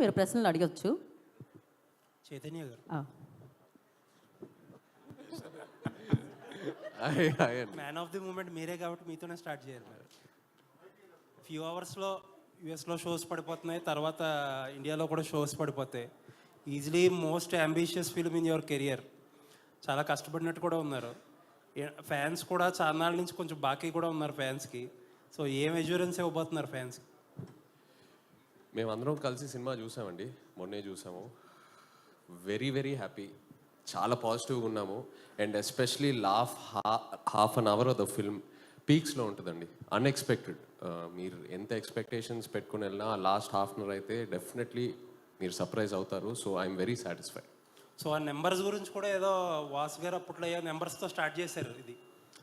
మీరు ప్రశ్నలు అడగచ్చు. చైతన్య గారు, మ్యాన్ ఆఫ్ ది మూమెంట్ మీరే కాబట్టి మీతోనే స్టార్ట్ చేయాలి. మరి ఫ్యూ అవర్స్లో యూఎస్లో షోస్ పడిపోతున్నాయి, తర్వాత ఇండియాలో కూడా షోస్ పడిపోతాయి. Easily most ambitious film in your career. చాలా కష్టపడినట్టు కూడా ఉన్నారు. ఫ్యాన్స్ కూడా చాలా నాళ్ళ నుంచి కొంచెం బాకీ కూడా ఉన్నారు ఫ్యాన్స్కి. సో ఏం ఎష్యూరెన్స్ ఇవ్వబోతున్నారు ఫ్యాన్స్కి? మేమందరం కలిసి సినిమా చూసామండి, మొన్నే చూసాము. వెరీ వెరీ హ్యాపీ, చాలా పాజిటివ్గా ఉన్నాము. And especially half an hour of the film పీక్స్లో ఉంటుందండి. అన్ఎక్స్పెక్టెడ్. మీరు ఎంత ఎక్స్పెక్టేషన్స్ పెట్టుకుని వెళ్ళినా లాస్ట్ హాఫ్ అన్ అవర్ అయితే డెఫినెట్లీ మీరు సర్ప్రైజ్ అవుతారు. So I'm very satisfied. So ఆ నెంబర్స్ గురించి కూడా ఏదో వాసు గారు అప్పట్లో నెంబర్స్తో స్టార్ట్ చేశారు.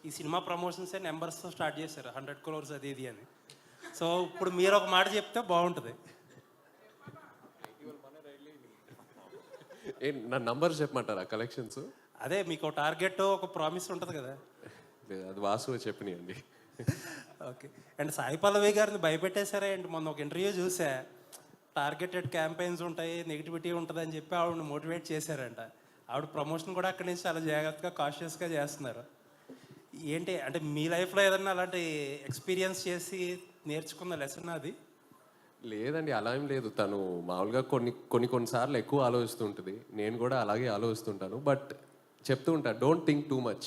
ఈ సినిమా ప్రమోషన్సే నెంబర్స్తో స్టార్ట్ చేశారు, 100 crores అది ఇది అని. సో ఇప్పుడు మీరు ఒక మాట చెప్తే బాగుంటుంది. నా నంబర్స్ చెప్పమంటారా కలెక్షన్స్? అదే మీకు టార్గెట్, ఒక ప్రామిస్ ఉంటుంది కదా. అది వాసు చెప్పినాయండి. ఓకే. అండ్ సాయి పల్లవి గారిని భయపెట్టేశారా ఏంటి? మొన్న ఒక ఇంటర్వ్యూ చూసా, టార్గెటెడ్ క్యాంపెయిన్స్ ఉంటాయి, నెగిటివిటీ ఉంటుంది అని చెప్పి ఆవిడని మోటివేట్ చేశారంట. ఆవిడ ప్రమోషన్ కూడా అక్కడి నుంచి చాలా జాగ్రత్తగా కాషియస్గా చేస్తున్నారు. ఏంటి అంటే మీ లైఫ్లో ఏదన్నా అలాంటి ఎక్స్పీరియన్స్ చేసి నేర్చుకున్న లెసన్ అది? లేదండి, అలా ఏం లేదు. తను మామూలుగా కొన్నిసార్లు ఎక్కువ ఆలోచిస్తుంటుంది, నేను కూడా అలాగే ఆలోచిస్తుంటాను. బట్ చెప్తూ ఉంటాను, don't think too much,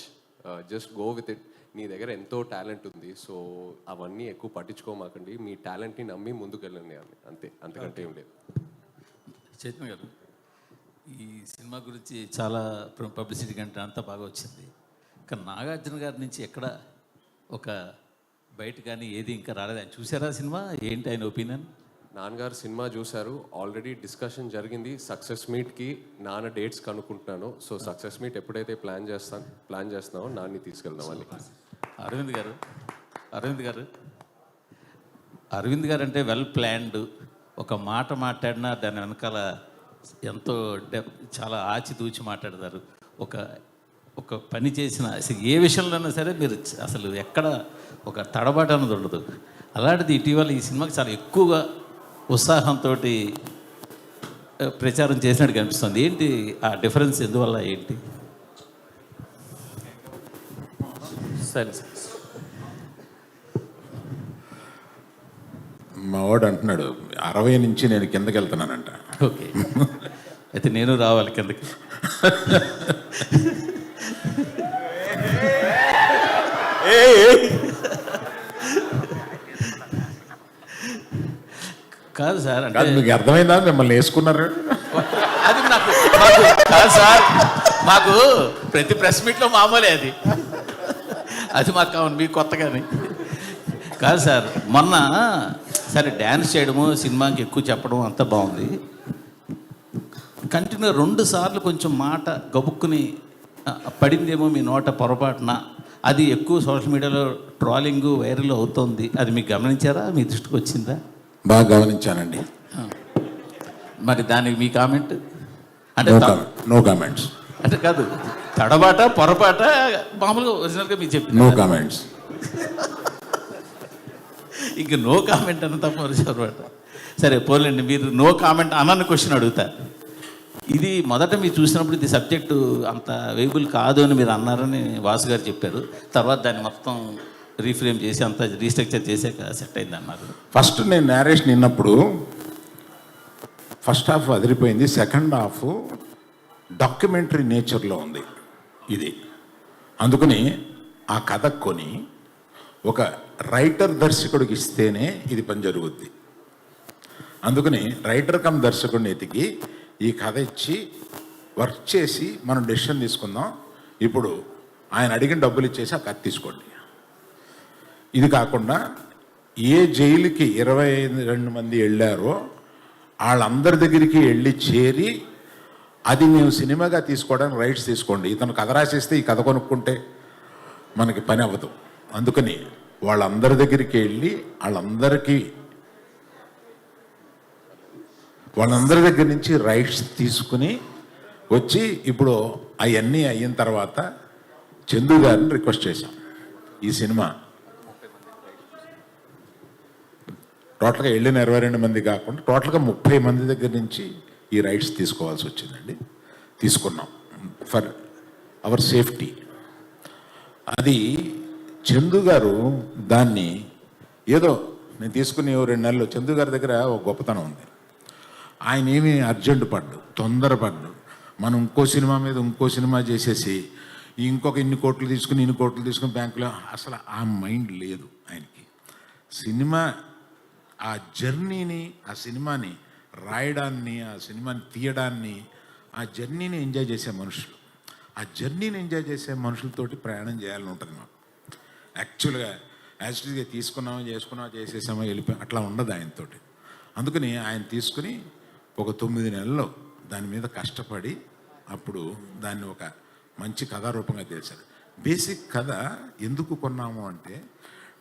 just go with it. నీ దగ్గర ఎంతో టాలెంట్ ఉంది, సో అవన్నీ ఎక్కువ పట్టించుకోమాకండి, మీ టాలెంట్ని నమ్మి ముందుకు వెళ్ళండి అని, అంతే, అంతకంటే ఏం లేదు. చైతన్య గారు, ఈ సినిమా గురించి చాలా పబ్లిసిటీ కంటే అంతా బాగా వచ్చింది. కానీ నాగార్జున గారి నుంచి ఎక్కడ ఒక బయట కానీ ఏది ఇంకా రాలేదు. ఆయన చూసారా సినిమా? ఏంటి ఆయన ఒపీనియన్? నాన్నగారు సినిమా చూశారు, ఆల్రెడీ డిస్కషన్ జరిగింది. సక్సెస్ మీట్కి నాన్న డేట్స్ కనుక్కుంటున్నాను. సో సక్సెస్ మీట్ ఎప్పుడైతే ప్లాన్ చేస్తున్నామో నాన్ని తీసుకెళ్దాం అని. అరవింద్ గారు అంటే వెల్ ప్లాన్డ్. ఒక మాట మాట్లాడినా దాని వెనకాల ఎంతో చాలా ఆచితూచి మాట్లాడతారు. ఒక పని చేసిన ఏ విషయంలోనైనా సరే మీరు అసలు ఎక్కడ ఒక తడబాటు అన్నది ఉండదు. అలాంటిది ఇటీవల ఈ సినిమాకి చాలా ఎక్కువగా ఉత్సాహంతో ప్రచారం చేసినట్టు కనిపిస్తుంది. ఏంటి ఆ డిఫరెన్స్? ఎందువల్ల ఏంటి? సరే, మా వాడు అంటున్నాడు 60 నుంచి నేను కిందకి వెళ్తున్నానంట. ఓకే, అయితే నేను రావాలి కిందకి. కాదు సార్, అంటే మీకు అర్థమైందా మిమ్మల్ని వేసుకున్నారు? అది నాకు కాదు సార్, మాకు ప్రతి ప్రెస్ మీట్లో మామూలే అది మాకు కావాలి, మీకు కొత్తగాని కాదు సార్. మొన్న సరే డ్యాన్స్ చేయడము, సినిమాకి ఎక్కువ చెప్పడం అంతా బాగుంది. కంటిన్యూ 2 సార్లు కొంచెం మాట గబుక్కుని పడిందేమో మీ నోట పొరపాటున, అది ఎక్కువ సోషల్ మీడియాలో ట్రోలింగ్ వైరల్ అవుతుంది. అది మీకు గమనించారా? మీ దృష్టికి వచ్చిందా? బాగా గమనించానండి. మరి దానికి మీ కామెంట్? అంటే నో కామెంట్స్. అంటే కాదు, తడబాట పొరపాట మామూలుగా ఒరిజినల్గా మీరు చెప్పి నో కామెంట్స్. ఇంక నో కామెంట్ అన్న తప్ప పొరపాట. సరే పోలేండి, మీరు నో కామెంట్ అన్న క్వశ్చన్ అడుగుతా. ఇది మొదట మీరు చూసినప్పుడు ఇది సబ్జెక్టు అంత వేయబుల్ కాదు అని మీరు అన్నారని వాసు గారు చెప్పారు. తర్వాత దాన్ని మొత్తం రీఫ్రేమ్ చేసి అంత రీస్ట్రక్చర్ చేసాక సెట్ అయింది అన్నారు. ఫస్ట్ నేను నేరేషన్ విన్నప్పుడు ఫస్ట్ హాఫ్ అదిరిపోయింది, సెకండ్ హాఫ్ డాక్యుమెంటరీ నేచర్లో ఉంది ఇది. అందుకని ఆ కథ కొని ఒక రైటర్ దర్శకుడికి ఇస్తేనే ఇది పని జరుగుద్ది. అందుకని రైటర్ కమ్ దర్శకుడిని ఎతికి ఈ కథ ఇచ్చి వర్క్ చేసి మనం డెసిషన్ తీసుకుందాం. ఇప్పుడు ఆయన అడిగిన డబ్బులు ఇచ్చేసి ఆ కథ తీసుకోండి. ఇది కాకుండా ఏ జైలుకి 22 మంది వెళ్ళారో వాళ్ళందరి దగ్గరికి వెళ్ళి చేరి అది మేము సినిమాగా తీసుకోవడానికి రైట్స్ తీసుకోండి. ఇతను కథ రాసేస్తే ఈ కథ కొనుక్కుంటే మనకి పని అవ్వదు. అందుకని వాళ్ళందరి దగ్గరికి వెళ్ళి వాళ్ళందరి దగ్గర నుంచి రైట్స్ తీసుకుని వచ్చి ఇప్పుడు అవన్నీ అయిన తర్వాత చందు గారిని రిక్వెస్ట్ చేశాం. ఈ సినిమా టోటల్గా వెళ్ళిన 22 మంది కాకుండా టోటల్గా 30 మంది దగ్గర నుంచి ఈ రైట్స్ తీసుకోవాల్సి వచ్చిందండి. తీసుకున్నాం ఫర్ అవర్ సేఫ్టీ. అది చందు గారు దాన్ని ఏదో నేను తీసుకుని 2 నెలలు చందు గారి దగ్గర ఒక గొప్పతనం ఉంది. ఆయన ఏమీ అర్జెంట్ తొందరపడ్డు. మనం ఇంకో సినిమా మీద ఇంకో సినిమా చేసేసి ఇంకొక ఇన్ని కోట్లు తీసుకుని బ్యాంకులో అసలు ఆ మైండ్ లేదు ఆయనకి. సినిమా ఆ జర్నీని, ఆ సినిమాని రాయడాన్ని, ఆ సినిమాని తీయడాన్ని, ఆ జర్నీని ఎంజాయ్ చేసే మనుషులు. ఆ జర్నీని ఎంజాయ్ చేసే మనుషులతోటి ప్రయాణం చేయాలని ఉంటుంది మాకు. యాక్చువల్గా యాక్చువల్గా చేసుకున్నామా చేసేసామా వెళ్ళిపోయి అట్లా ఉండదు ఆయనతోటి. అందుకని ఆయన తీసుకుని ఒక 9 నెలల్లో దాని మీద కష్టపడి అప్పుడు దాన్ని ఒక మంచి కథారూపంగా చేశారు. బేసిక్ కథ ఎందుకు కొన్నాము అంటే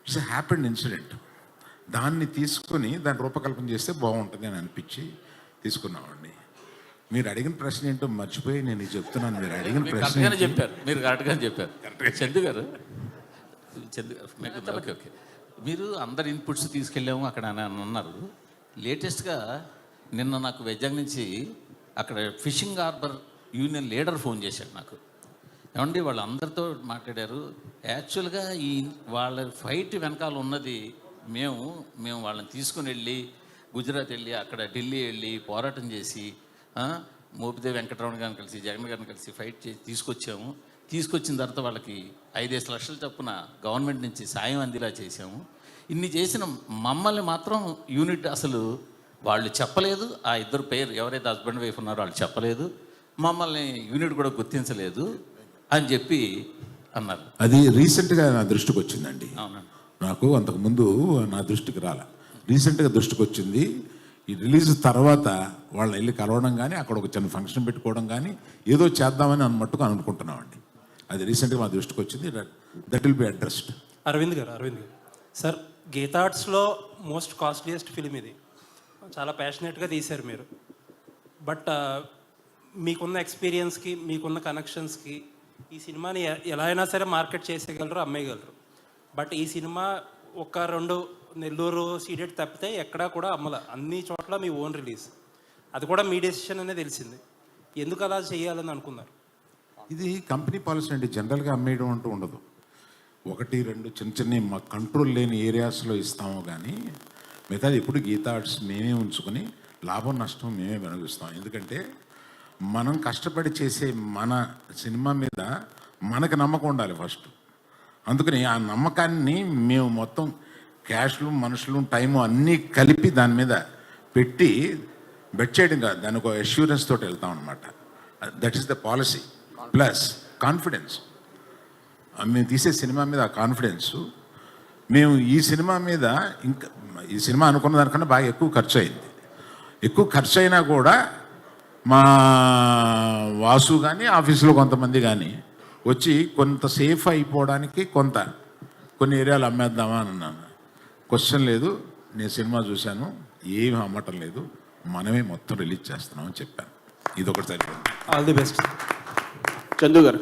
ఇట్స్ హ్యాపెండ్ ఇన్సిడెంట్. దాన్ని తీసుకొని దాని రూపకల్పన చేస్తే బాగుంటుంది అని అనిపించి తీసుకున్నామండి. మీరు అడిగిన ప్రశ్న ఏంటో మర్చిపోయి నేను ఇది చెప్తున్నాను. మీరు అడిగిన ప్రశ్న మీరు కరెక్ట్గా చెప్పారు చందు గారు. ఓకే ఓకే, మీరు అందరి ఇన్పుట్స్ తీసుకెళ్ళాము అక్కడ అని అన్నారు. లేటెస్ట్గా నిన్న నాకు వైజాగ్ నుంచి అక్కడ fishing harbour union leader phone చేశాడు నాకు. ఏమండి వాళ్ళందరితో మాట్లాడారు. యాక్చువల్గా ఈ వాళ్ళ ఫైట్ వెనకాల ఉన్నది మేము వాళ్ళని తీసుకుని వెళ్ళి గుజరాత్ వెళ్ళి అక్కడ ఢిల్లీ వెళ్ళి పోరాటం చేసి మోపిదేవి వెంకటరమణ గారిని కలిసి జగన్ గారిని కలిసి ఫైట్ చేసి తీసుకొచ్చిన తర్వాత వాళ్ళకి 5-5 లక్షల చొప్పున గవర్నమెంట్ నుంచి సాయం అందేలా చేసాము. ఇన్ని చేసిన మమ్మల్ని మాత్రం యూనిట్ అసలు వాళ్ళు చెప్పలేదు. ఆ ఇద్దరు పేరు ఎవరైతే హస్బెండ్ వైఫ్ ఉన్నారో వాళ్ళు చెప్పలేదు. మమ్మల్ని యూనిట్ కూడా గుర్తించలేదు అని చెప్పి అన్నారు. అది రీసెంట్గా నా దృష్టికి వచ్చిందండి. అవునండి, నాకు అంతకుముందు నా దృష్టికి రాల, రీసెంట్గా దృష్టికి వచ్చింది. ఈ రిలీజ్ తర్వాత వాళ్ళని వెళ్ళి కలవడం కానీ అక్కడ ఒక చిన్న ఫంక్షన్ పెట్టుకోవడం కానీ ఏదో చేద్దామని మట్టుకు అనుకుంటున్నామండి. అది రీసెంట్గా మా దృష్టికి వచ్చింది. That will be addressed. Aravind garu sir, Geetha ఆర్ట్స్లో మోస్ట్ కాస్ట్లీయెస్ట్ ఫిలిం ఇది. చాలా ప్యాషనేట్గా తీశారు మీరు. బట్ మీకున్న ఎక్స్పీరియన్స్కి, మీకున్న కనెక్షన్స్కి ఈ సినిమాని ఎలా అయినా సరే మార్కెట్ చేసేయగలరు, అమ్మేయగలరు. బట్ ఈ సినిమా 1-2 నెల్లూరు సీడెడ్ తప్పితే ఎక్కడా కూడా అమ్మల. అన్ని చోట్ల మీ ఓన్ రిలీజ్. అది కూడా మీ డెసిషన్ అనే తెలిసింది. ఎందుకు అలా చేయాలని అనుకున్నారు? ఇది కంపెనీ పాలసీ అండి. జనరల్గా అమ్మేయడం అంటూ ఉండదు. 1-2 చిన్న మా కంట్రోల్ లేని ఏరియాస్లో ఇస్తాము కానీ మిగతాది ఎప్పుడు గీతా ఆర్ట్స్ మేమే ఉంచుకొని లాభం నష్టం మేమే వెనగిస్తాం. ఎందుకంటే మనం కష్టపడి చేసే మన సినిమా మీద మనకు నమ్మకం ఉండాలి ఫస్ట్. అందుకని ఆ నమ్మకాన్ని మేము మొత్తం క్యాష్లు, మనుషులు, టైము అన్నీ కలిపి దాని మీద పెట్టి బెట్ చేయడం కాదు, దానికి ఒక అష్యూరెన్స్ తోటి వెళ్తాం అనమాట. That is the policy. Plus confidence. మేము తీసే సినిమా మీద ఆ కాన్ఫిడెన్స్. మేము ఈ సినిమా మీద ఇంకా ఈ సినిమా అనుకున్న దానికన్నా బాగా ఎక్కువ ఖర్చు అయింది. ఎక్కువ ఖర్చు అయినా కూడా మా వాసు కానీ ఆఫీసులో కొంతమంది కానీ వచ్చి కొంత సేఫ్ అయిపోవడానికి కొన్ని ఏరియాలు అమ్మేద్దామా అని అన్నాను. క్వశ్చన్ లేదు, నేను సినిమా చూశాను, ఏమి అమ్మటం లేదు, మనమే మొత్తం రిలీజ్ చేస్తున్నామని చెప్పాను. ఇది ఒకటి సరిపోయింది. All the best. Chandu garu.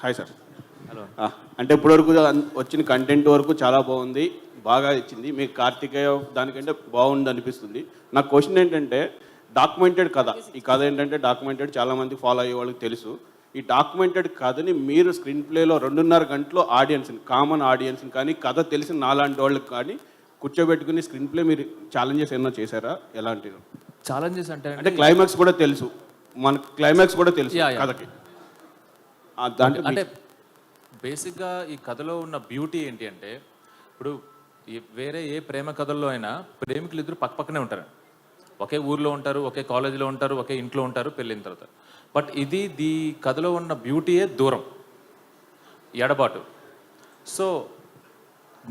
Hi sir. Hello. అంటే ఇప్పటివరకు వచ్చిన కంటెంట్ వరకు చాలా బాగుంది, బాగా ఇచ్చింది. మీకు కార్తికేయ దానికంటే బాగుంది అనిపిస్తుంది. నా క్వశ్చన్ ఏంటంటే, డాక్యుమెంటెడ్ కథ, ఈ కథ ఏంటంటే డాక్యుమెంటెడ్, చాలామంది ఫాలో అయ్యే వాళ్ళకి తెలుసు. ఈ డాక్యుమెంటెడ్ కథని మీరు స్క్రీన్ ప్లేలో 2.5 గంటలో ఆడియన్స్ని, కామన్ ఆడియన్స్ని కానీ కథ తెలిసిన నాలాంటి వాళ్ళకి కానీ కూర్చోబెట్టుకుని స్క్రీన్ ప్లే మీరు ఛాలెంజెస్ ఏమైనా చేశారా? ఎలాంటివి ఛాలెంజెస్ అంటే క్లైమాక్స్ కూడా తెలుసు, మన క్లైమాక్స్ కూడా తెలుసు కథకి. అంటే బేసిక్గా ఈ కథలో ఉన్న బ్యూటీ ఏంటి అంటే, ఇప్పుడు వేరే ఏ ప్రేమ కథల్లో అయినా ప్రేమికులు ఇద్దరు పక్కనే ఉంటారు, ఒకే ఊర్లో ఉంటారు, ఒకే కాలేజీలో ఉంటారు, ఒకే ఇంట్లో ఉంటారు పెళ్ళిన తర్వాత. బట్ ఈ కథలో ఉన్న బ్యూటీయే దూరం, ఎడబాటు. సో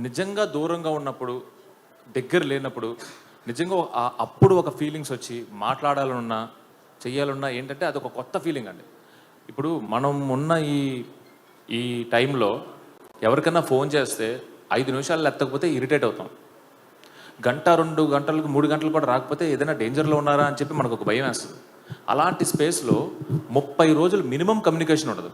నిజంగా దూరంగా ఉన్నప్పుడు, దగ్గర లేనప్పుడు నిజంగా అప్పుడు ఒక ఫీలింగ్స్ వచ్చి మాట్లాడాలన్నా చెయ్యాలన్నా ఏంటంటే అదొక కొత్త ఫీలింగ్ అండి. ఇప్పుడు మనం ఉన్న ఈ టైంలో ఎవరికైనా ఫోన్ చేస్తే 5 నిమిషాలు ఎత్తకపోతే ఇరిటేట్ అవుతాం. 1-2 గంటలకు 3 గంటలు కూడా రాకపోతే ఏదైనా డేంజర్లో ఉన్నారా అని చెప్పి మనకు ఒక భయం వేస్తుంది. అలాంటి స్పేస్లో 30 రోజులు మినిమం కమ్యూనికేషన్ ఉండదు,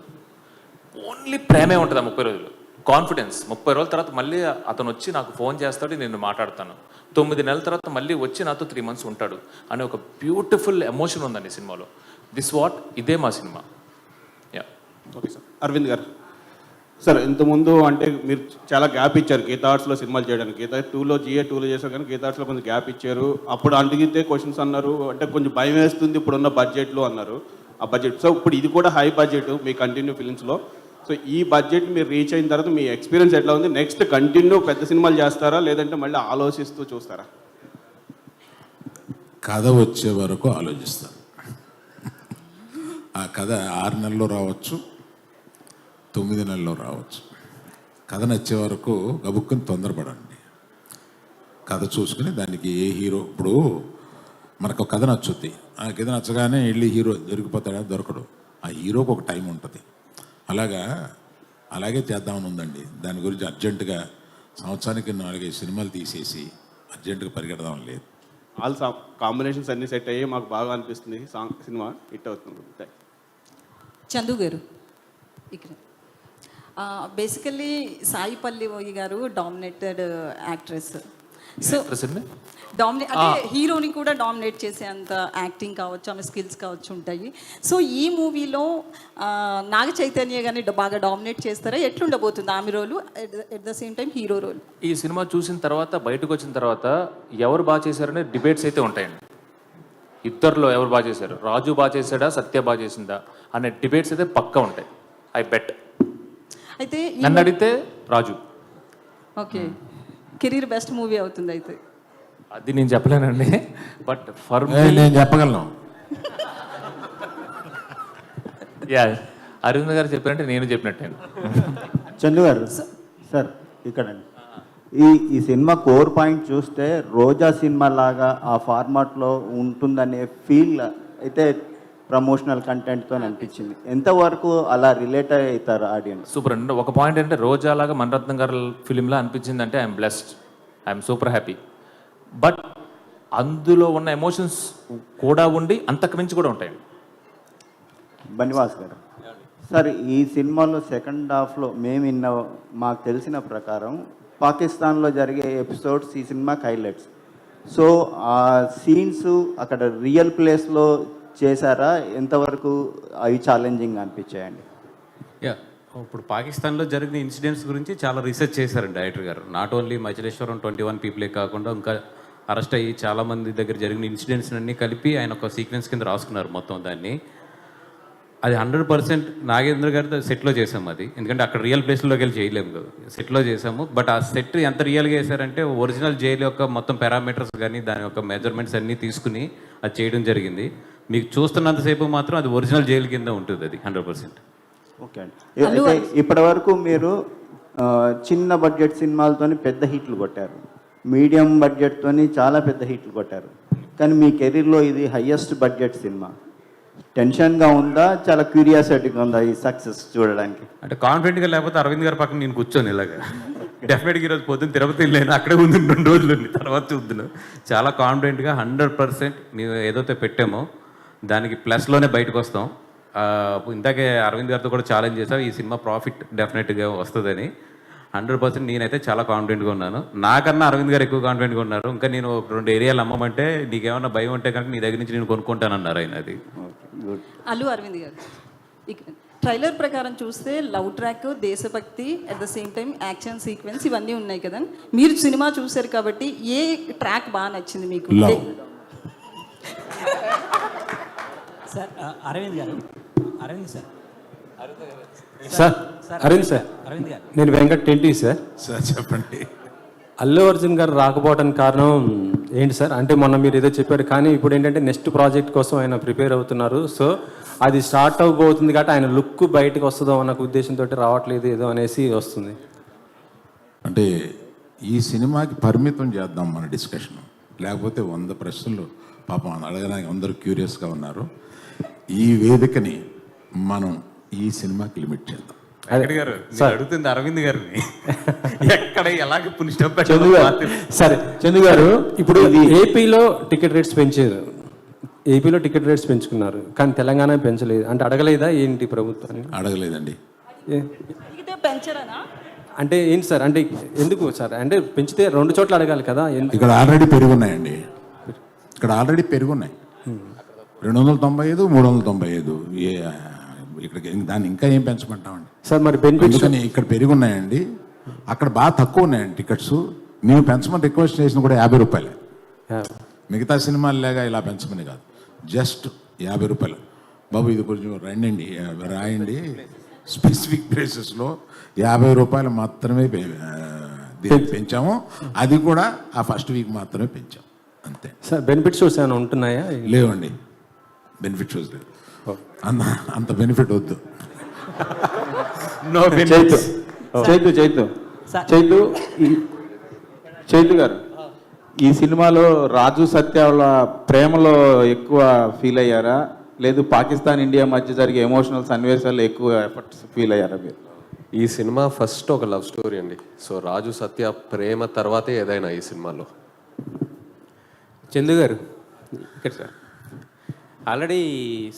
ఓన్లీ ప్రేమే ఉంటుంది ఆ 30 రోజులు. కాన్ఫిడెన్స్ 30 రోజుల తర్వాత మళ్ళీ అతను వచ్చి నాకు ఫోన్ చేస్తాడు, నేను మాట్లాడతాను. 9 నెలల తర్వాత మళ్ళీ వచ్చి నాతో 3 months ఉంటాడు అనే ఒక బ్యూటిఫుల్ ఎమోషన్ ఉందండి సినిమాలో. ఇదే మా సినిమా. Yeah. Okay sir. Aravind garu sir, ఇంతకుముందు అంటే మీరు చాలా గ్యాప్ ఇచ్చారు గీతా ఆర్ట్స్లో సినిమాలు చేయడానికి. గీతా 2లో చేశారు కానీ గీతా ఆర్ట్స్లో కొంచెం గ్యాప్ ఇచ్చారు. అప్పుడు అడిగితే క్వశ్చన్స్ అన్నారు, అంటే కొంచెం భయం వేస్తుంది ఇప్పుడున్న బడ్జెట్లో అన్నారు. ఆ బడ్జెట్ సో ఇప్పుడు ఇది కూడా హై బడ్జెట్ మీ కంటిన్యూ ఫిలిమ్స్లో. సో ఈ బడ్జెట్ మీరు రీచ్ అయిన తర్వాత మీ ఎక్స్పీరియన్స్ ఎట్లా ఉంది? నెక్స్ట్ కంటిన్యూ పెద్ద సినిమాలు చేస్తారా లేదంటే మళ్ళీ ఆలోచిస్తూ చూస్తారా? కథ వచ్చే వరకు ఆలోచిస్తాను. ఆ కథ 6 నెలల్లో రావచ్చు, 9 నెలల్లో రావచ్చు. కథ నచ్చే వరకు గబుక్కుని తొందరపడండి. కథ చూసుకుని దానికి ఏ హీరో, ఇప్పుడు మనకు ఒక కథ నచ్చుద్ది, ఆ కథ నచ్చగానే వెళ్ళి హీరో దొరికిపోతాడా? దొరకడు. ఆ హీరోకి ఒక టైం ఉంటుంది. అలాగే చేద్దామని ఉందండి. దాని గురించి అర్జెంటుగా సంవత్సరానికి 4-5 సినిమాలు తీసేసి అర్జెంటుగా పరిగెడదాం లేదు. ఆల్ కాంబినేషన్స్ అన్నీ సెట్ అయ్యి మాకు బాగా అనిపిస్తుంది. సినిమా హిట్ అవుతుంది. చందు గారు ఇక్కడ బేసికల్లీ సాయి పల్లవి గారు డామినేటెడ్ యాక్ట్రెస్. సో డామినేట్ అంటే హీరోని కూడా డామినేట్ చేసే అంత యాక్టింగ్ కావచ్చు, ఆమె స్కిల్స్ కావచ్చు ఉంటాయి. సో ఈ మూవీలో నాగ చైతన్య గారిని బాగా డామినేట్ చేస్తారా? ఎట్లుండబోతుంది ఆమె role, at the same time hero role? ఈ సినిమా చూసిన తర్వాత, బయటకు వచ్చిన తర్వాత ఎవరు బాగా చేశారనే డిబేట్స్ అయితే ఉంటాయండి. ఇద్దరిలో ఎవరు బాగా చేశారు, రాజు బాగా చేశాడా, సత్య బాగా చేసిందా అనే డిబేట్స్ అయితే పక్కా ఉంటాయి. I bet. అయితే నన్ను అడిగితే Raju. Okay, career best movie అవుతుంది అయితే. అది నేను చెప్పలేనండి, బట్ ఫర్ నేను చెప్పగలను. యా, అరవింద్ గారు చెప్పారంటే నేను చెప్పినట్టే. చందు గారు సార్ ఇక్కడ ఈ సినిమా కోర్ పాయింట్ చూస్తే రోజా సినిమా లాగా ఆ ఫార్మాట్లో ఉంటుందనే ఫీల్ అయితే ప్రమోషనల్ కంటెంట్తో అనిపించింది. ఎంతవరకు అలా రిలేట్ అవుతారు ఆడియన్స్? సూపర్ అండి. ఒక పాయింట్ అంటే రోజా లాగా మణిరత్నం గారి ఫిలింలా అనిపించింది అంటే I'm blessed, I'm super happy. But అందులో ఉన్న ఎమోషన్స్ కూడా ఉండి అంతకు మించి కూడా ఉంటాయండి. బనివాస్ గారు సార్, ఈ సినిమాలో సెకండ్ హాఫ్లో మాకు తెలిసిన ప్రకారం పాకిస్తాన్లో జరిగే ఎపిసోడ్స్ ఈ సినిమాకి హైలైట్స్. సో ఆ సీన్స్ అక్కడ రియల్ ప్లేస్లో చేశారా? ఎంతవరకు అవి ఛాలెంజింగ్ అనిపించాయండి? యా, ఇప్పుడు పాకిస్తాన్లో జరిగిన ఇన్సిడెంట్స్ గురించి చాలా రీసెర్చ్ చేశారండి డైరెక్టర్ గారు. నాట్ ఓన్లీ మచిలేశ్వరం 21 పీపులే కాకుండా ఇంకా అరెస్ట్ అయ్యి చాలామంది దగ్గర జరిగిన ఇన్సిడెంట్స్ అన్నీ కలిపి ఆయన ఒక సీక్వెన్స్ కింద రాసుకున్నారు మొత్తం దాన్ని. అది 100% నాగేంద్ర గారితో సెట్లో చేసాము అది, ఎందుకంటే అక్కడ రియల్ ప్లేస్లోకి వెళ్ళి చేయలేము కదా, సెట్లో చేసాము. బట్ ఆ సెట్ ఎంత రియల్గా వేశారంటే ఒరిజినల్ జైలు యొక్క మొత్తం పారామీటర్స్ కానీ దాని యొక్క మెజర్మెంట్స్ అన్నీ తీసుకుని అది చేయడం జరిగింది. మీకు చూస్తున్నంతసేపు మాత్రం అది ఒరిజినల్ జైలు కింద ఉంటుంది అది 100%. ఓకే అండి. ఇప్పటి వరకు మీరు చిన్న బడ్జెట్ సినిమాలతోని పెద్ద హిట్లు కొట్టారు, మీడియం బడ్జెట్తోని చాలా పెద్ద హిట్లు కొట్టారు, కానీ మీ కెరీర్లో ఇది హయ్యెస్ట్ బడ్జెట్ సినిమా. టెన్షన్గా ఉందా, చాలా క్యూరియాసిటీగా ఉందా ఈ సక్సెస్ చూడడానికి? అంటే కాన్ఫిడెంట్గా లేకపోతే అరవింద్ గారి పక్కన నేను కూర్చొని ఇలాగా డెఫినెట్గా ఈరోజు పొద్దున్న తిరుపతి వెళ్ళాను, అక్కడే ఉంది 2 రోజులు తర్వాత చూద్దును. చాలా కాన్ఫిడెంట్గా 100% మేము ఏదైతే పెట్టామో దానికి ప్లస్లోనే బయటకు వస్తాం. ఇందాకే అరవింద్ గారితో కూడా ఛాలెంజ్ చేసాం, ఈ సినిమా ప్రాఫిట్ డెఫినెట్గా వస్తుందని. 100% నేనైతే చాలా కాన్ఫిడెంట్గా ఉన్నాను. నాకన్నా అరవింద్ గారు ఎక్కువ కాన్ఫిడెంట్గా ఉన్నారు. ఇంకా నేను 2 ఏరియాలు అమ్మమంటే నీకేమన్నా భయం ఉంటే కనుక నీ దగ్గర నుంచి నేను కొనుక్కుంటానన్నారు ఆయన. అది అల్లు అరవింద్ గారు ఇక్కడ ట్రైలర్ ప్రకారం చూస్తే లవ్ ట్రాక్, దేశభక్తి, at the same time action sequence ఇవన్నీ ఉన్నాయి కదా. మీరు సినిమా చూశారు కాబట్టి ఏ ట్రాక్ బాగా నచ్చింది మీకు? సార్ అరవింద్ గారు, అరవింద్ సార్, అరవింద్ సార్, అరవింద్ గారు, నేను వెంకట్ టెంటి సార్. సార్ చెప్పండి. అల్లు అర్జున్ గారు రాకపోవడానికి కారణం ఏంటి సార్? అంటే మొన్న మీరు ఏదో చెప్పారు, కానీ ఇప్పుడు ఏంటంటే నెక్స్ట్ ప్రాజెక్ట్ కోసం ఆయన ప్రిపేర్ అవుతున్నారు. సో అది స్టార్ట్ అవ్వబోతుంది కాబట్టి ఆయన లుక్ బయటకు వస్తుందో అన్న ఉద్దేశంతో రావట్లేదు ఏదో అనేసి వస్తుంది. అంటే ఈ సినిమాకి పరిమితం చేద్దాం మన డిస్కషన్, లేకపోతే 100 ప్రశ్నలు పాపం అడగడానికి అందరూ క్యూరియస్గా ఉన్నారు. ఈ వేదికని మనం ఈ సినిమాకి లిమిట్ చేద్దాం. అడుగుతుంది అరవింద్ గారిని ఎక్కడ ఎలాగ సరే చందు గారు, ఇప్పుడు ఏపీలో టికెట్ రేట్స్ పెంచారు, ఏపీలో టికెట్ రేట్స్ పెంచుకున్నారు, కానీ తెలంగాణ పెంచలేదు. అంటే అడగలేదా ఏంటి ప్రభుత్వాన్ని? అడగలేదండి. పెంచరానా? అంటే ఏంటి సార్, అంటే ఎందుకు సార్, అంటే పెంచితే 2 చోట్ల అడగాలి కదా. ఇక్కడ ఆల్రెడీ పెరుగున్నాయండి, ఇక్కడ ఆల్రెడీ పెరుగున్నాయి 295, 395. ఇక్కడికి దాన్ని ఇంకా ఏం పెంచమంటామండి సార్? మరి బెనిఫిట్స్ అందుకని ఇక్కడ పెరుగున్నాయండి, అక్కడ బాగా తక్కువ ఉన్నాయండి టికెట్స్. మేము పెంచమని రిక్వెస్ట్ చేసిన కూడా 50 రూపాయలే. మిగతా సినిమాలు లేగా ఇలా పెంచమని కాదు, జస్ట్ 50 రూపాయలు. బాబు ఇది కొంచెం రాయండి, స్పెసిఫిక్ ప్లేసెస్లో 50 రూపాయలు మాత్రమే పెంచాము. అది కూడా ఆ ఫస్ట్ వీక్ మాత్రమే పెంచాం, అంతే. సార్ బెనిఫిట్ షోస్ ఏమైనా ఉంటున్నాయా? లేవండి, బెనిఫిట్ షోస్ లేవు. అంత బెనిఫిట్ వద్దు. చైతు గారు, ఈ సినిమాలో రాజు సత్య వాళ్ళ ప్రేమలో ఎక్కువ ఫీల్ అయ్యారా, లేదు పాకిస్తాన్ ఇండియా మధ్య జరిగే ఎమోషనల్ సన్నివేశాల్లో ఎక్కువ ఎఫర్ట్స్ ఫీల్ అయ్యారా మీరు? ఈ సినిమా ఫస్ట్ ఒక లవ్ స్టోరీ అండి. సో రాజు సత్య ప్రేమ తర్వాతే ఏదైనా ఈ సినిమాలో. చందు గారు ఇక్కడ సార్, ఆల్రెడీ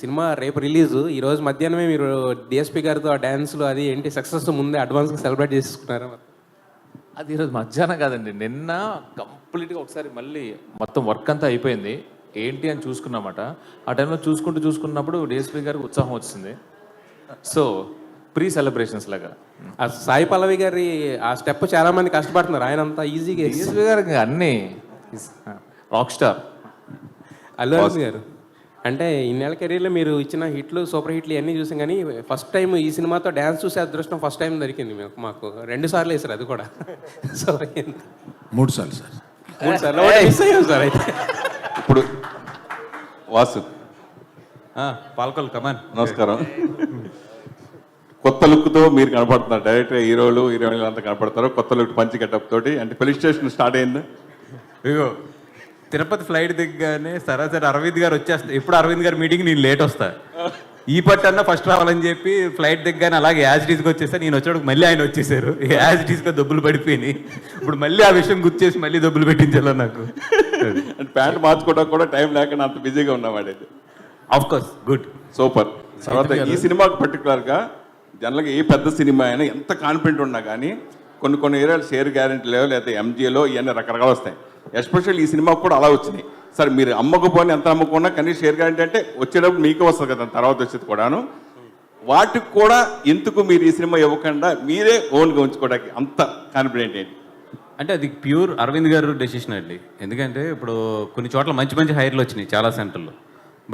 సినిమా రేపు రిలీజు, ఈరోజు మధ్యాహ్నమే మీరు డిఎస్పీ గారితో ఆ డ్యాన్స్లు అది ఏంటి సక్సెస్ ముందే అడ్వాన్స్గా సెలబ్రేట్ చేసుకున్నారా? అది ఈరోజు మధ్యాహ్నం కాదండి, నిన్న కంప్లీట్గా ఒకసారి మళ్ళీ మొత్తం వర్క్ అంతా అయిపోయింది, ఏంటి అని చూసుకున్నామాట. ఆ టైంలో చూసుకున్నప్పుడు డిఎస్పీ గారికి ఉత్సాహం వచ్చింది. సో ప్రీ సెలబ్రేషన్స్ లాగా ఆ సాయి పల్లవి గారి ఆ స్టెప్ చాలా మంది కష్టపడుతున్నారు, ఆయన అంతా ఈజీగా. డిఎస్పీ గారికి అన్నీ రాక్ స్టార్. అల్లు అర్జున్ గారు అంటే ఇన్నేళ్ళ కెరీర్లో మీరు ఇచ్చిన హిట్లు, సూపర్ హిట్లు ఇవన్నీ చూసాం, కానీ ఫస్ట్ టైం ఈ సినిమాతో డ్యాన్స్ చూసే అదృష్టం ఫస్ట్ టైం దొరికింది మాకు. 2 సార్లు వేసారు, అది కూడా. సో 3 సార్లు సార్, 3 సార్లు మిస్ అయ్యాం సార్. అయితే ఇప్పుడు వాసు పాల్కొల్ కమాన్, నమస్కారం. కొత్త లుక్తో మీరు కనపడుతున్నారు, డైరెక్ట్గా హీరోయిన్లు అంతా కనపడతారు కొత్త లుక్, పంచి గెటప్ తోటి. అంటే పోలీస్ స్టేషన్ స్టార్ట్ అయింది. ఇగో తిరుపతి ఫ్లైట్ దిగ్గానే సరాసరి అరవింద్ గారు వచ్చేస్తా. ఎప్పుడు అరవింద్ గారు మీటింగ్ నేను లేట్ వస్తా, ఈ పట్టన్నా ఫస్ట్ రావాలని చెప్పి ఫ్లైట్ దిగ్గానే అలాగే యాజిటీస్గా వచ్చేస్తా. నేను వచ్చేటప్పుడు మళ్ళీ ఆయన వచ్చేసారు, యాజిటీస్గా దెబ్బలు పడిపోయినాయి. ఇప్పుడు మళ్ళీ ఆ విషయం గుర్తు చేసి మళ్ళీ దెబ్బలు పెట్టించాల నాకు. అంటే ప్యాంట్ మార్చుకోవడానికి కూడా టైం లేకుండా అంత బిజీగా ఉన్నవాడైతే. Of course good, super. తర్వాత ఈ సినిమాకి పర్టికులర్గా జనరల్గా ఏ పెద్ద సినిమా అయినా ఎంత కాన్ఫిడెంట్ ఉన్నా కానీ కొన్ని ఏరియాలు షేర్ గ్యారెంటీలో లేదా ఎంజీలో ఇవన్నీ రకరకాలు వస్తాయి. ఎస్పెషల్ ఈ సినిమాకు కూడా అలా వచ్చినాయి. సరే మీరు అమ్మకపోయినా ఎంత అమ్మకున్నా కనీసం షేర్ గ్యారెంటీ అంటే వచ్చేటప్పుడు మీకే వస్తుంది కదా, తర్వాత వచ్చేది కూడాను. వాటికి కూడా ఎందుకు మీరు ఈ సినిమా ఇవ్వకుండా మీరే ఓన్గా ఉంచుకోవడానికి అంత కాన్ఫిడెంట్ ఏంటి? అంటే అది ప్యూర్ అరవింద్ గారు డెసిషన్ అండి. ఎందుకంటే ఇప్పుడు కొన్ని చోట్ల మంచి హైర్లు వచ్చినాయి చాలా సెంటర్లో.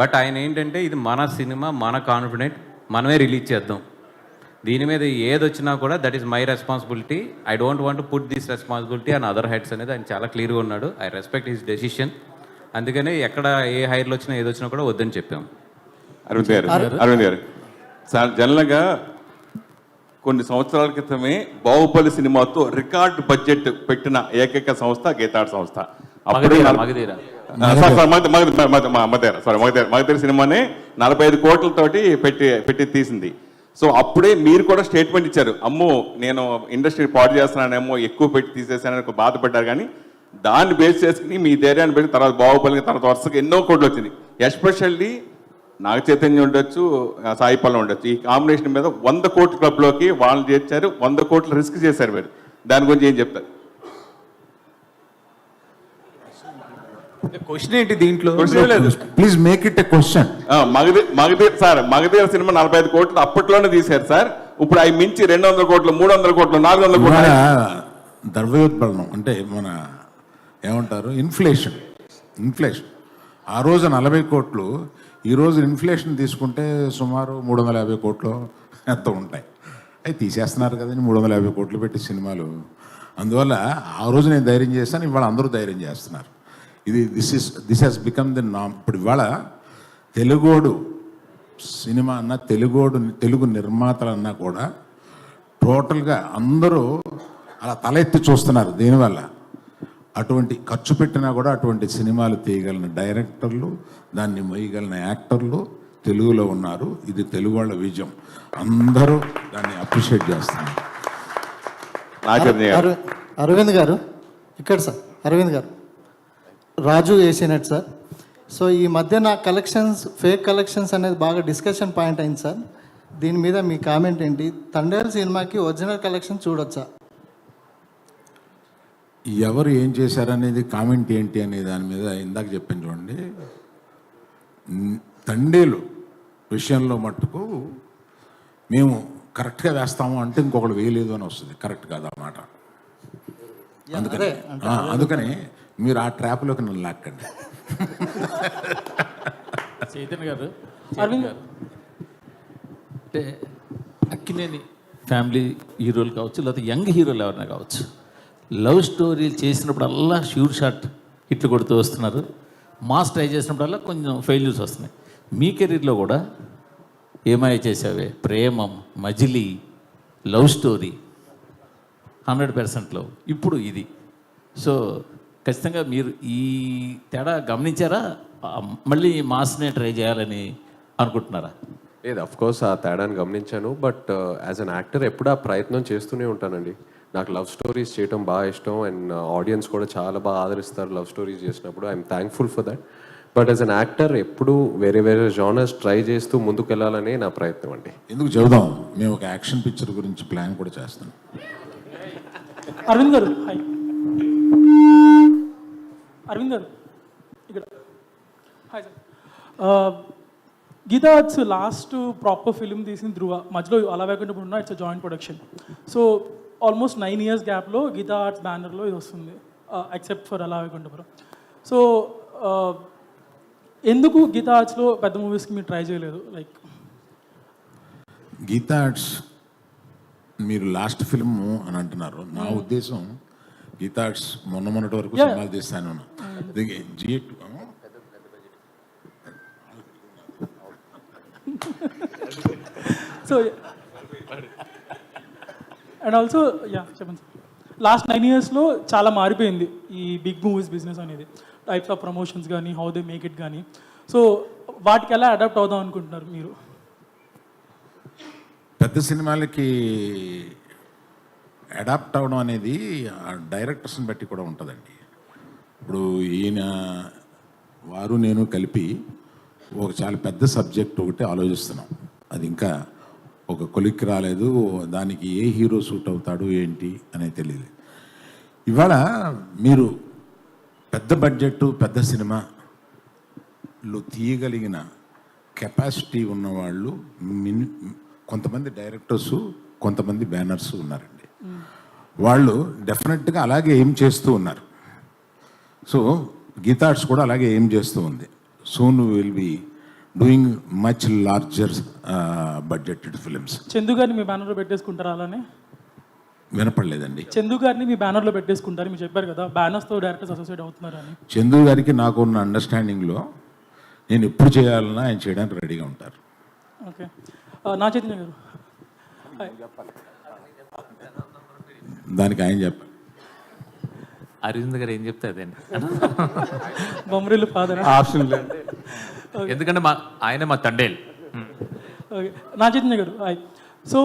బట్ ఆయన ఏంటంటే ఇది మన సినిమా, మన కాన్ఫిడెంట్, మనమే రిలీజ్ చేద్దాం, దీని మీద ఏది వచ్చినా కూడా that is my responsibility, I don't want to put this responsibility on other heads అనేది ఆయన చాలా క్లియర్గా ఉన్నాడు. I respect his decision. అందుకనే ఎక్కడ ఏ హైర్లు వచ్చినా ఏది వచ్చినా కూడా వద్దని చెప్పాము. అరవింద్ గారు సార్, జనరల్గా కొన్ని సంవత్సరాల క్రితమే బాహుబలి సినిమాతో రికార్డ్ బడ్జెట్ పెట్టిన ఏకైక సంస్థ గీతాడ్ సంస్థ. మగధీర సినిమాని 45 కోట్లతోటి పెట్టి తీసింది. సో అప్పుడే మీరు కూడా స్టేట్మెంట్ ఇచ్చారు, అమ్మో నేను ఇండస్ట్రీ పాడు చేస్తున్నానేమో, ఎక్కువ పెట్టి తీసేసానని బాధపడ్డారు. కానీ దాన్ని బేస్ చేసుకుని మీ ధైర్యాన్ని పెట్టి తర్వాత బాహుబలి తర్వాత వరుసగా ఎన్నో కోట్లు వచ్చింది. ఎస్పెషల్లీ నాగ చైతన్యం ఉండొచ్చు, సాయి పల్లవి ఉండొచ్చు, ఈ కాంబినేషన్ మీద 100 కోట్ల క్లబ్లోకి వాళ్ళు చేర్చారు. 100 కోట్లు రిస్క్ చేశారు మీరు. దాని గురించి ఏం చెప్తారు? క్వశ్చన్ ఏంటి దీంట్లో? Please make it a question. Magadheera cinema 45 కోట్లు అప్పట్లోనే తీశారు సార్. ఇప్పుడు అవి మించి 200 కోట్లు, 300 కోట్లు, 400 కోట్లు. ద్రవ్యోత్పన్నం అంటే మన ఏమంటారు, ఇన్ఫ్లేషన్. ఆ రోజు 40 కోట్లు, ఈరోజు ఇన్ఫ్లేషన్ తీసుకుంటే సుమారు 350 కోట్లు ఎంత ఉంటాయి. అవి తీసేస్తున్నారు కదండి 350 కోట్లు పెట్టి సినిమాలు. అందువల్ల ఆ రోజు నేను ధైర్యం చేశాను, ఇవాళ అందరూ ధైర్యం చేస్తున్నారు. దిస్ హ్యాస్ బికమ్ ది నామ్. ఇప్పుడు ఇవాళ తెలుగోడు సినిమా అన్నా, తెలుగు నిర్మాతలన్నా కూడా టోటల్గా అందరూ అలా తల ఎత్తి చూస్తున్నారు. దీనివల్ల అటువంటి ఖర్చు పెట్టినా కూడా అటువంటి సినిమాలు తీయగలిగిన డైరెక్టర్లు, దాన్ని మొయ్యగలిగిన యాక్టర్లు తెలుగులో ఉన్నారు. ఇది తెలుగు వాళ్ళ విజయం. అందరూ దాన్ని అప్రిషియేట్ చేస్తున్నారు. అరవింద్ గారు ఇక్కడ సార్, అరవింద్ గారు రాజు వేసినట్టు సార్. సో ఈ మధ్యన ఫేక్ కలెక్షన్స్ అనేది బాగా డిస్కషన్ పాయింట్ అయింది సార్. దీని మీద మీ కామెంట్ ఏంటి? తండేల్ సినిమాకి ఒరిజినల్ కలెక్షన్ చూడొచ్చా? ఎవరు ఏం చేశారనేది కామెంట్ ఏంటి అనే దాని మీద ఇందాక చెప్పాను చూడండి. తండేలు విషయంలో మట్టుకు మేము కరెక్ట్గా వేస్తాము అంటే ఇంకొకరు వేయలేదు అని వస్తుంది. కరెక్ట్ కాదు ఆ మాట. అందుకని మీరు ఆ ట్రాప్లోకి నన్ను లాక్కండి. చైతన్య గారు అంటే అక్కినేని ఫ్యామిలీ హీరోలు కావచ్చు, లేకపోతే యంగ్ హీరోలు ఎవరైనా కావచ్చు, లవ్ స్టోరీలు చేసినప్పుడల్లా షూర్ షాట్ హిట్లు కొడుతూ వస్తున్నారు. మాస్ ట్రై చేసినప్పుడల్లా కొంచెం ఫెయిల్యూర్స్ వస్తున్నాయి. మీ కెరీర్లో కూడా ఏమాయ చేసావే, ప్రేమం, మజిలీ, లవ్ స్టోరీ 100%లో ఇప్పుడు ఇది. సో ఖచ్చితంగా మీరు ఈ తేడా గమనించారా? మళ్ళీ మాస్నే ట్రై చేయాలని అనుకుంటున్నారా? లేదు, అఫ్ కోర్స్ ఆ తేడాన్ని గమనించాను. బట్ యాజ్ అన్ యాక్టర్ ఎప్పుడు ఆ ప్రయత్నం చేస్తూనే ఉంటానండి. నాకు లవ్ స్టోరీస్ చేయడం బాగా ఇష్టం అండ్ ఆడియన్స్ కూడా చాలా బాగా ఆదరిస్తారు లవ్ స్టోరీస్ చేసినప్పుడు. I'm thankful for that. But as an actor ఎప్పుడు వేరే వేరే జానర్స్ ట్రై చేస్తూ ముందుకు వెళ్ళాలనే నా ప్రయత్నం అండి. ఎందుకు చెబుదాం, మేము ఒక యాక్షన్ పిక్చర్ గురించి ప్లాన్ కూడా చేస్తాం. అరవింద్ గారు, హాయ్. అరవింద్ గారు ఇక్కడ, hi sir. Geetha arts last proper film తీసింది ధృవ, మధ్యలో అలా వేకుండా ఉన్న it's joint production. So almost 9 years గ్యాప్లో గీతా ఆర్ట్స్ బ్యానర్లో ఇది వస్తుంది, ఎక్సెప్ట్ ఫర్ అలా వేకుంఠపురం. సో ఎందుకు గీతా ఆర్ట్స్లో పెద్ద మూవీస్కి మీరు ట్రై చేయలేదు? లైక్ గీతా ఆర్ట్స్ మీరు లాస్ట్ ఫిల్మ్ అని అంటున్నారు. నా ఉద్దేశం గీతా ఆర్ట్స్ మొన్నటి వరకు సినిమాలు తీస్తాను. సో అండ్ ఆల్సో చెప్పండి సార్, లాస్ట్ 9 yearsలో చాలా మారిపోయింది ఈ బిగ్ మూవీస్ బిజినెస్ అనేది. టైప్స్ ఆఫ్ ప్రమోషన్స్ కానీ, హౌ దే మేక్ ఇట్ కానీ. సో వాటికి ఎలా అడాప్ట్ అవుదాం అనుకుంటున్నారు మీరు? పెద్ద సినిమాలకి అడాప్ట్ అవ్వడం అనేది డైరెక్టర్స్ని బట్టి కూడా ఉంటుందండి. ఇప్పుడు వారు నేను కలిపి ఒక చాలా పెద్ద సబ్జెక్ట్ ఒకటి ఆలోచిస్తున్నాం. అది ఇంకా ఒక కొలిక్కి రాలేదు. దానికి ఏ హీరో సూట్ అవుతాడు ఏంటి అనేది తెలియదు. ఇవాళ మీరు పెద్ద బడ్జెట్ పెద్ద సినిమాలు తీయగలిగిన కెపాసిటీ ఉన్నవాళ్ళు కొంతమంది డైరెక్టర్సు, కొంతమంది బ్యానర్స్ ఉన్నారండి. వాళ్ళు డెఫినెట్గా అలాగే ఏం చేస్తూ ఉన్నారు. సో గీతా ఆర్ట్స్ కూడా అలాగే ఏం చేస్తూ ఉంది. Soon will be doing much larger budgeted films. Chandu గారిని మీ బ్యానర్లో పెట్టేసుకుంటారా? అలానే వినపడలేదండి. చందు గారిని మీ బ్యానర్లో పెట్టేసుకుంటారు, మీరు చెప్పారు కదా బ్యానర్స్తో డైరెక్టర్స్ అసోసియేట్ అవుతున్నారు అని. చందు గారికి నాకు ఉన్న అండర్స్టాండింగ్లో నేను ఎప్పుడు చేయాలన్నా ఆయన చేయడానికి రెడీగా ఉంటారు. ఓకే. నా చైతన్య గారు, దానికి ఆయన చెప్పారు. అరవింద్ గారు ఏం చెప్తే అదేండి, బొమ్మరిల్లు ఫాదర్ ఆప్షన్ లేదు. ఎందుకంటే ఆయన మా తండేలు. ఓకే. నా Chaitanya garu, hi. So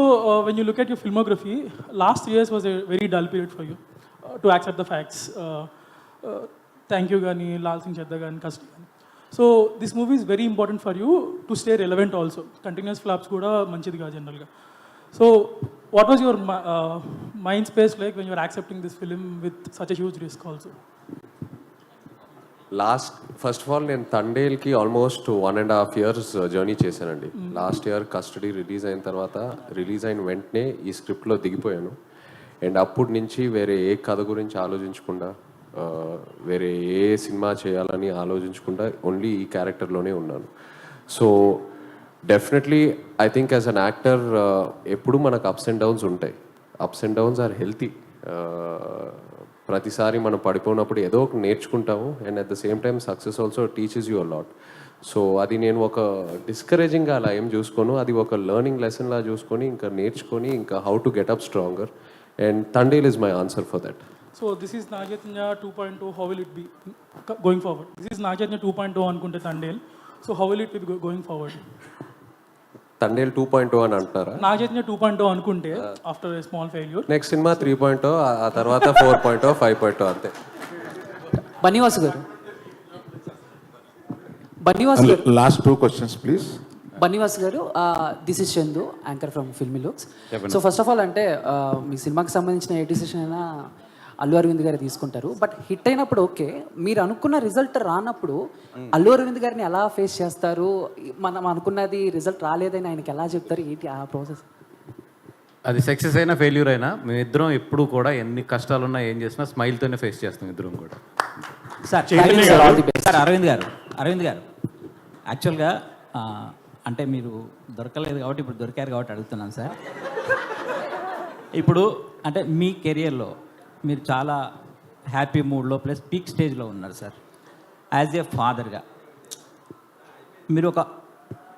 when you look at your filmography, last 3 years was a very dull period for you to accept the facts. Thank you కానీ, లాల్ సింగ్ చెద్దా కానీ, కస్ట్ కానీ. So this movie is very important for you to stay relevant also. Continuous flops కూడా మంచిది కాదు జనరల్గా. So what was your mind space like when you're accepting this film with such a huge risk also? First of all నేను తండేల్కి almost 1.5 years journey చేశానండి. Last year custody release అయిన తర్వాత, release అయిన వెంటనే ఈ స్క్రిప్ట్లో దిగిపోయాను. అండ్ అప్పటి నుంచి వేరే ఏ కథ గురించి ఆలోచించకుండా, వేరే ఏ సినిమా చేయాలని ఆలోచించకుండా ఓన్లీ ఈ క్యారెక్టర్లోనే ఉన్నాను. So definitely I think as an actor ఎప్పుడు మనకు అప్స్ అండ్ డౌన్స్ ఉంటాయి. Ups and downs are healthy. ప్రతిసారి మనం పడిపోయినప్పుడు ఏదో ఒక నేర్చుకుంటాము. And at the same time success also teaches you a lot. So అది నేను ఒక డిస్కరేజింగ్గా అలా ఏం చూసుకోను, అది ఒక లెర్నింగ్ లెసన్ లా చూసుకొని ఇంకా నేర్చుకొని ఇంకా how to get up stronger. And Thandel is my answer for that. So this is Naga Chaitanya 2.0. How will it be going forward? This is Naga Chaitanya 2.0 అనుకుంటే Thandel. So how will it be going forward? Thandel 2.0 అని అంటారా? నాగచైతన్య 2.0 అనుకుంటే after a small failure, next cinema 3.0, ఆ తర్వాత 4.0, 5.0 అంతే. బన్నీవాసు గారు, బన్నీవాసు గారు, last 2 questions please. Bunny Vasu గారు, this is Chandu, anchor from Filmy Looks. So first of all అంటే మీ సినిమాకి సంబంధించిన ఏ డిసిషన్ అయినా అల్లు అరవింద్ గారు తీసుకుంటారు. బట్ హిట్ అయినప్పుడు ఓకే, మీరు అనుకున్న రిజల్ట్ రానప్పుడు అల్లు అరవింద్ గారిని ఎలా ఫేస్ చేస్తారు? మనం అనుకున్నది రిజల్ట్ రాలేదని ఆయనకి ఎలా చెప్తారు? ఏంటి ఆ ప్రాసెస్? అది సక్సెస్ అయినా ఫెయిల్యూర్ అయినా మేమిద్దరం ఎప్పుడు కూడా ఎన్ని కష్టాలున్నా ఏం చేసినా స్మైల్తోనే ఫేస్ చేస్తాం ఇద్దరం కూడా. సార్ అరవింద్ గారు యాక్చువల్గా అంటే మీరు దొరకలేదు కాబట్టి ఇప్పుడు దొరికారు కాబట్టి అడుగుతున్నాను సార్. ఇప్పుడు అంటే మీ కెరియర్లో మీరు చాలా హ్యాపీ మూడ్లో ప్లస్ పీక్ స్టేజ్లో ఉన్నారు సార్. యాజ్ ఏ ఫాదర్గా మీరు ఒక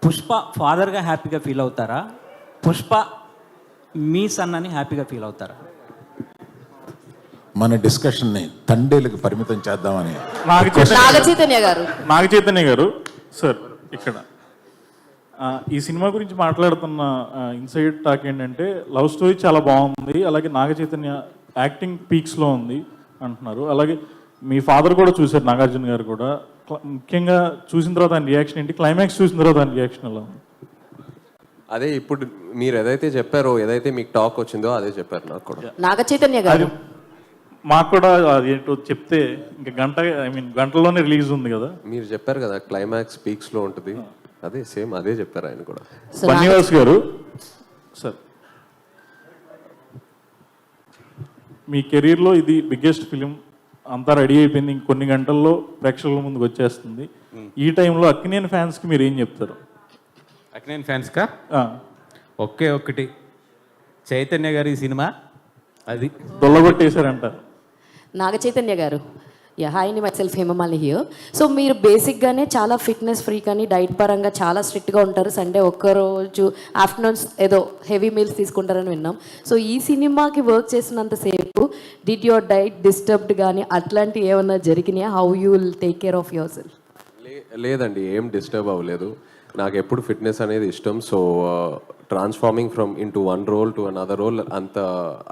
పుష్ప ఫాదర్గా హ్యాపీగా ఫీల్ అవుతారా, పుష్ప మీ సన్ అని హ్యాపీగా ఫీల్ అవుతారా? మన డిస్కషన్ని తండేలకు పరిమితం చేద్దామని. నాగ చైతన్య గారు సార్, ఇక్కడ ఈ సినిమా గురించి మాట్లాడుతున్న ఇన్సైడ్ టాక్ ఏంటంటే లవ్ స్టోరీ చాలా బాగుంది, అలాగే నాగ చైతన్య యాక్టింగ్ పీక్స్లో ఉంది అంటున్నారు. అలాగే మీ ఫాదర్ కూడా చూశారు, నాగార్జున గారు కూడా. ముఖ్యంగా చూసిన తర్వాత ఆయన రియాక్షన్ ఏంటి, క్లైమాక్స్ చూసిన తర్వాత ఆయన రియాక్షన్ ఎలా ఉంది? అదే ఇప్పుడు మీరు ఏదైతే చెప్పారో, ఏదైతే మీకు టాక్ వచ్చిందో అదే చెప్పారు నాకు కూడా. నాగ చైతన్య గారు మాకు కూడా ఏంటో చెప్తే ఇంకా గంటలోనే రిలీజ్ ఉంది కదా. మీరు చెప్పారు కదా క్లైమాక్స్ పీక్స్లో ఉంటుంది, అదే సేమ్ అదే చెప్పారు ఆయన కూడా. బన్నివాస్ గారు సార్, మీ కెరీర్లో ఇది బిగ్గెస్ట్ ఫిలిం, అంతా రెడీ అయిపోయింది, ఇంకొన్ని గంటల్లో ప్రేక్షకుల ముందుకు వచ్చేస్తుంది. ఈ టైంలో అక్కినేని ఫ్యాన్స్కి మీరు ఏం చెప్తారు? అక్కినేని ఫ్యాన్స్కా ఒకే ఒక్కటి, చైతన్య గారి సినిమా అది దొల్లగొట్టేశారంటారు. నాగ చైతన్య గారు, హాయ్ అండి, myself Hemamalini here. So మీరు బేసిక్గానే చాలా ఫిట్నెస్ ఫ్రీక్ అని డైట్ పరంగా చాలా స్ట్రిక్ట్గా ఉంటారు. సండే ఒక్కరోజు ఆఫ్టర్నూన్స్ ఏదో హెవీ మీల్స్ తీసుకుంటారని విన్నాం. సో ఈ సినిమాకి వర్క్ చేసినంతసేపు డిడ్ యువర్ డైట్ డిస్టర్బ్డ్ కానీ అట్లాంటివి ఏమన్నా జరిగినాయా? How you will take care of your self? లేదండి, ఏం డిస్టర్బ్ అవ్వలేదు. నాకు ఎప్పుడు ఫిట్నెస్ అనేది ఇష్టం. So transforming from into one role to another role అంత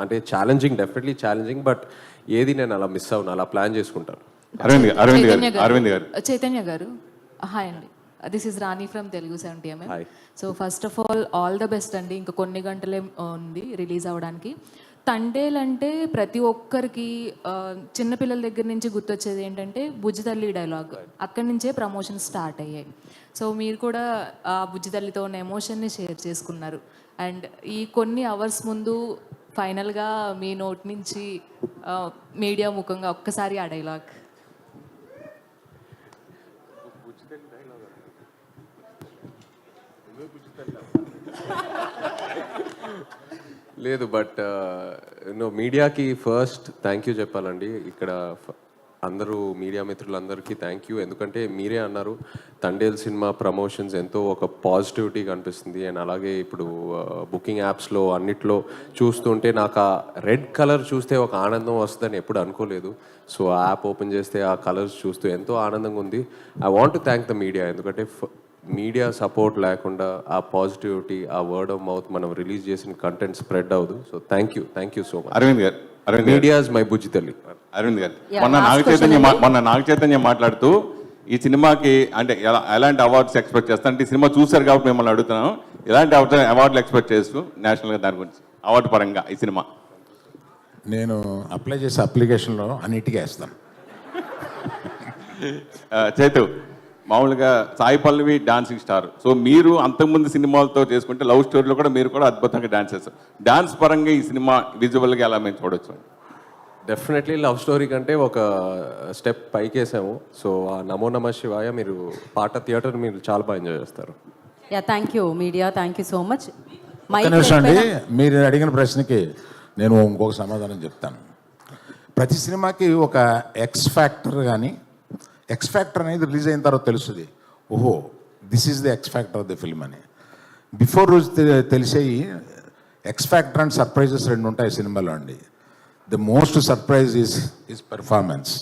అంటే ఛాలెంజింగ్, డెఫినెట్లీ ఛాలెంజింగ్, బట్ ఏది నేను అలా మిస్ అవును, అలా ప్లాన్ చేసుకుంటాను. చైతన్య గారు హాయ్ అండి, this is Rani from Telugu 70mm. So first of all the best అండి. ఇంకా కొన్ని గంటలే ఉంది రిలీజ్ అవ్వడానికి. తండేలంటే ప్రతి ఒక్కరికి చిన్నపిల్లల దగ్గర నుంచి గుర్తొచ్చేది ఏంటంటే బుజ్జి తల్లి డైలాగ్, అక్కడి నుంచే ప్రమోషన్ స్టార్ట్ అయ్యాయి. సో మీరు కూడా ఆ బుజ్జి తల్లితో ఉన్న ఎమోషన్ని షేర్ చేసుకున్నారు. అండ్ ఈ కొన్ని అవర్స్ ముందు ఫైనల్గా మీ నోట్ నుంచి మీడియా ముఖంగా ఒక్కసారి ఆ డైలాగ్. లేదు, బట్ మీడియాకి ఫస్ట్ థ్యాంక్ యూ చెప్పాలండి. ఇక్కడ అందరూ మీడియా మిత్రులందరికీ థ్యాంక్ యూ. ఎందుకంటే మీరే అన్నారు తండేల్ సినిమా ప్రమోషన్స్ ఎంతో ఒక పాజిటివిటీ కనిపిస్తుంది. అండ్ అలాగే ఇప్పుడు బుకింగ్ యాప్స్లో అన్నిట్లో చూస్తుంటే నాకు ఆ రెడ్ కలర్ చూస్తే ఒక ఆనందం వస్తుందని ఎప్పుడు అనుకోలేదు. సో ఆ యాప్ ఓపెన్ చేస్తే ఆ కలర్స్ చూస్తూ ఎంతో ఆనందంగా ఉంది. I want to thank the media, ఎందుకంటే మీడియా సపోర్ట్ లేకుండా ఆ పాజిటివిటీ, ఆ వర్డ్ ఆఫ్ మౌత్ మనం రిలీజ్ చేసిన కంటెంట్ స్ప్రెడ్ అవ్వదు. So thank you so much. Aravind garu, media is my బుజ్జి తల్లి. అరవింద్ గారు, మొన్న నాగ చైతన్య మాట్లాడుతూ ఈ సినిమాకి అంటే ఎలాంటి అవార్డ్స్ ఎక్స్పెక్ట్ చేస్తాను అంటే, ఈ సినిమా చూశారు కాబట్టి మిమ్మల్ని అడుగుతున్నాను, ఎలాంటి అవార్డులు ఎక్స్పెక్ట్ చేస్తూ నేషనల్గా దాని గురించి అవార్డు పరంగా ఈ సినిమా? నేను అప్లై చేసే అప్లికేషన్లో అన్నిటికీ వేస్తాను. చైతు, మామూలుగా Sai Pallavi dancing star. So మీరు అంతకుముందు సినిమాలతో చేసుకుంటే లవ్ స్టోరీలో కూడా మీరు కూడా అద్భుతంగా డాన్స్ చేస్తారు. డాన్స్ పరంగా ఈ సినిమా విజువల్గా ఎలా మేము చూడొచ్చు? డెఫినెట్లీ లవ్ స్టోరీ కంటే ఒక స్టెప్ పైకేసాము. సో ఆ నమో నమ శివాయ మీరు పాట థియేటర్ మీరు చాలా బాగా ఎంజాయ్ చేస్తారు. Thank you media, thank you so much. అండి, మీరు అడిగిన ప్రశ్నకి నేను ఇంకొక సమాధానం చెప్తాను. ప్రతి సినిమాకి ఒక ఎక్స్ ఫ్యాక్టర్ కానీ, ఎక్స్ ఫ్యాక్టర్ అనేది రిలీజ్ అయిన తర్వాత తెలుస్తుంది, ఓహో this is the X factor of the film అని. బిఫోర్ రోజు తెలిసేవి ఎక్స్ ఫ్యాక్టర్ అండ్ సర్ప్రైజెస్ రెండు ఉంటాయి సినిమాలో అండి. The most surprise is performance.